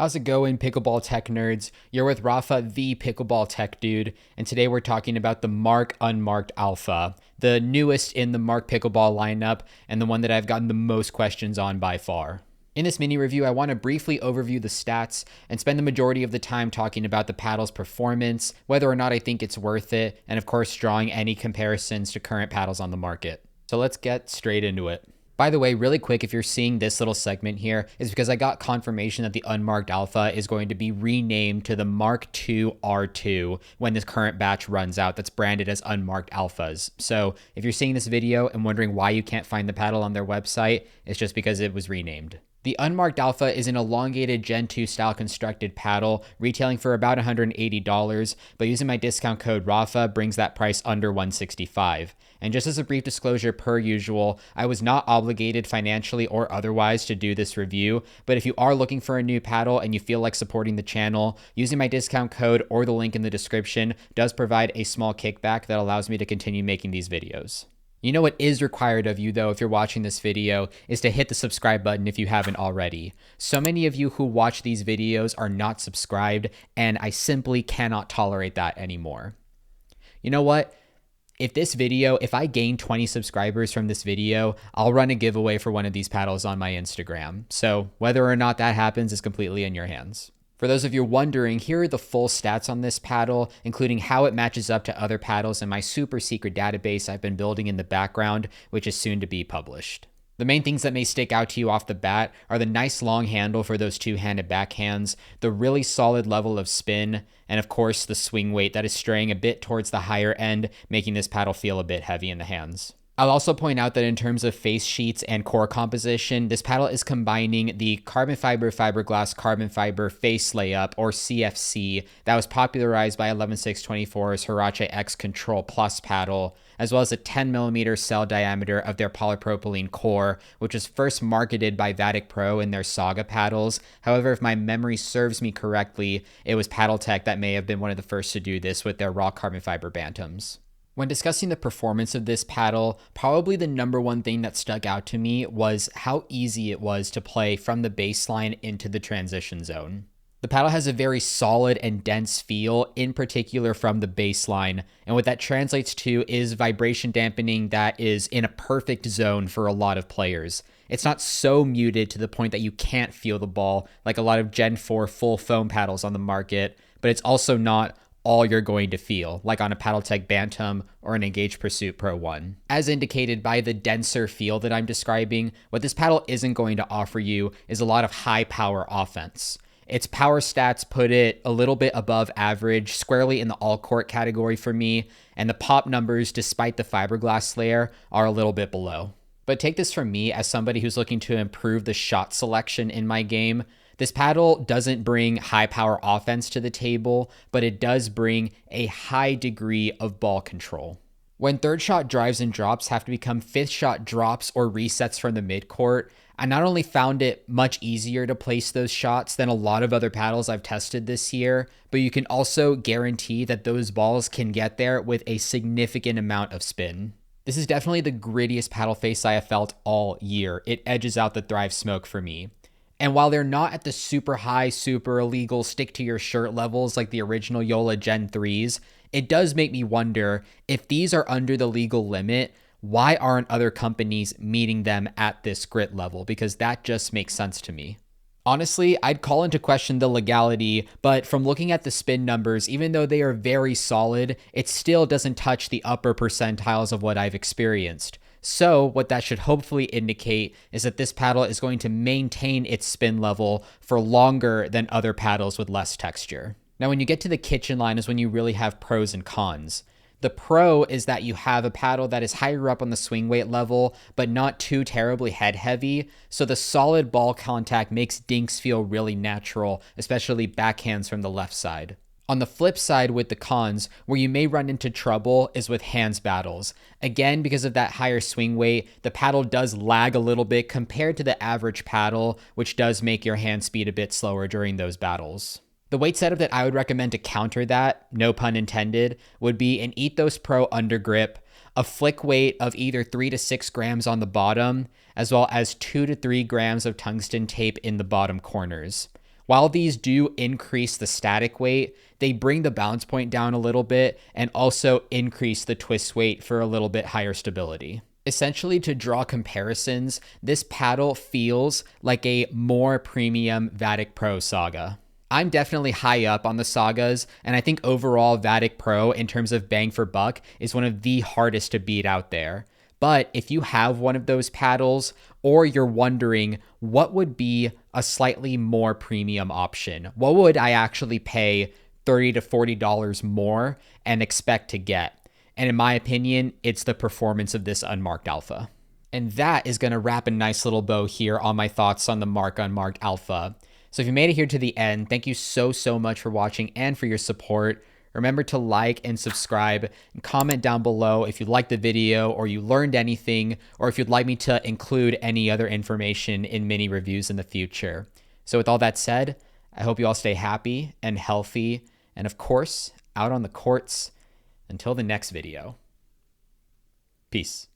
How's it going, pickleball tech nerds? You're with Rafa, the pickleball tech dude, and today we're talking about the Mark Unmarked Alpha, the newest in the Mark Pickleball lineup, and the one that I've gotten the most questions on by far. In this mini review, I want to briefly overview the stats and spend the majority of the time talking about the paddle's performance, whether or not I think it's worth it, and of course, drawing any comparisons to current paddles on the market. So let's get straight into it. By the way, really quick, if you're seeing this little segment here, is because I got confirmation that the Unmarked Alpha is going to be renamed to the Mark II R2 when this current batch runs out that's branded as Unmarked Alphas. So if you're seeing this video and wondering why you can't find the paddle on their website, it's just because it was renamed. The Unmarked Alpha is an elongated Gen 2 style constructed paddle, retailing for about $180, but using my discount code RAFA brings that price under $165. And just as a brief disclosure per usual, I was not obligated financially or otherwise to do this review, but if you are looking for a new paddle and you feel like supporting the channel, using my discount code or the link in the description does provide a small kickback that allows me to continue making these videos. You know what is required of you, though, if you're watching this video, is to hit the subscribe button if you haven't already. So many of you who watch these videos are not subscribed, and I simply cannot tolerate that anymore. You know what? If I gain 20 subscribers from this video, I'll run a giveaway for one of these paddles on my Instagram. So whether or not that happens is completely in your hands. For those of you wondering, here are the full stats on this paddle, including how it matches up to other paddles in my super secret database I've been building in the background, which is soon to be published. The main things that may stick out to you off the bat are the nice long handle for those two-handed backhands, the really solid level of spin, and of course the swing weight that is straying a bit towards the higher end, making this paddle feel a bit heavy in the hands. I'll also point out that in terms of face sheets and core composition, this paddle is combining the carbon fiber fiberglass carbon fiber face layup, or CFC, that was popularized by 11624's Hirache X Control Plus paddle, as well as a 10mm cell diameter of their polypropylene core, which was first marketed by Vatic Pro in their Saga paddles. However, if my memory serves me correctly, it was Paddletech that may have been one of the first to do this with their raw carbon fiber bantams. When discussing the performance of this paddle, probably the number one thing that stuck out to me was how easy it was to play from the baseline into the transition zone. The paddle has a very solid and dense feel, in particular from the baseline, and what that translates to is vibration dampening that is in a perfect zone for a lot of players. It's not so muted to the point that you can't feel the ball like a lot of Gen 4 full foam paddles on the market, but it's also not all you're going to feel, like on a Paddletech Bantam or an Engage Pursuit Pro 1. As indicated by the denser feel that I'm describing, what this paddle isn't going to offer you is a lot of high power offense. Its power stats put it a little bit above average, squarely in the all-court category for me, and the pop numbers, despite the fiberglass layer, are a little bit below. But take this from me as somebody who's looking to improve the shot selection in my game. This paddle doesn't bring high power offense to the table, but it does bring a high degree of ball control. When third shot drives and drops have to become fifth shot drops or resets from the midcourt, I not only found it much easier to place those shots than a lot of other paddles I've tested this year, but you can also guarantee that those balls can get there with a significant amount of spin. This is definitely the grittiest paddle face I have felt all year. It edges out the Thrive Smoke for me. And while they're not at the super high, super illegal stick to your shirt levels like the original Yola Gen 3s, it does make me wonder if these are under the legal limit, why aren't other companies meeting them at this grit level? Because that just makes sense to me. Honestly, I'd call into question the legality, but from looking at the spin numbers, even though they are very solid, it still doesn't touch the upper percentiles of what I've experienced. So what that should hopefully indicate is that this paddle is going to maintain its spin level for longer than other paddles with less texture. Now, when you get to the kitchen line is when you really have pros and cons. The pro is that you have a paddle that is higher up on the swing weight level, but not too terribly head heavy. So the solid ball contact makes dinks feel really natural, especially backhands from the left side. On the flip side with the cons, where you may run into trouble is with hands battles. Again, because of that higher swing weight, the paddle does lag a little bit compared to the average paddle, which does make your hand speed a bit slower during those battles. The weight setup that I would recommend to counter that, no pun intended, would be an Ethos Pro undergrip, a flick weight of either 3 to 6 grams on the bottom, as well as 2 to 3 grams of tungsten tape in the bottom corners. While these do increase the static weight, they bring the balance point down a little bit and also increase the twist weight for a little bit higher stability. Essentially, to draw comparisons, this paddle feels like a more premium Vatic Pro Saga. I'm definitely high up on the Sagas, and I think overall Vatic Pro, in terms of bang for buck, is one of the hardest to beat out there. But if you have one of those paddles, or you're wondering what would be a slightly more premium option, what would I actually pay $30 to $40 more and expect to get? And in my opinion, it's the performance of this Unmarked Alpha. And that is going to wrap a nice little bow here on my thoughts on the Mark Unmarked Alpha. So if you made it here to the end, thank you so much for watching and for your support. Remember to like and subscribe and comment down below if you liked the video or you learned anything, or if you'd like me to include any other information in mini reviews in the future. So with all that said, I hope you all stay happy and healthy, and of course, out on the courts. Until the next video. Peace.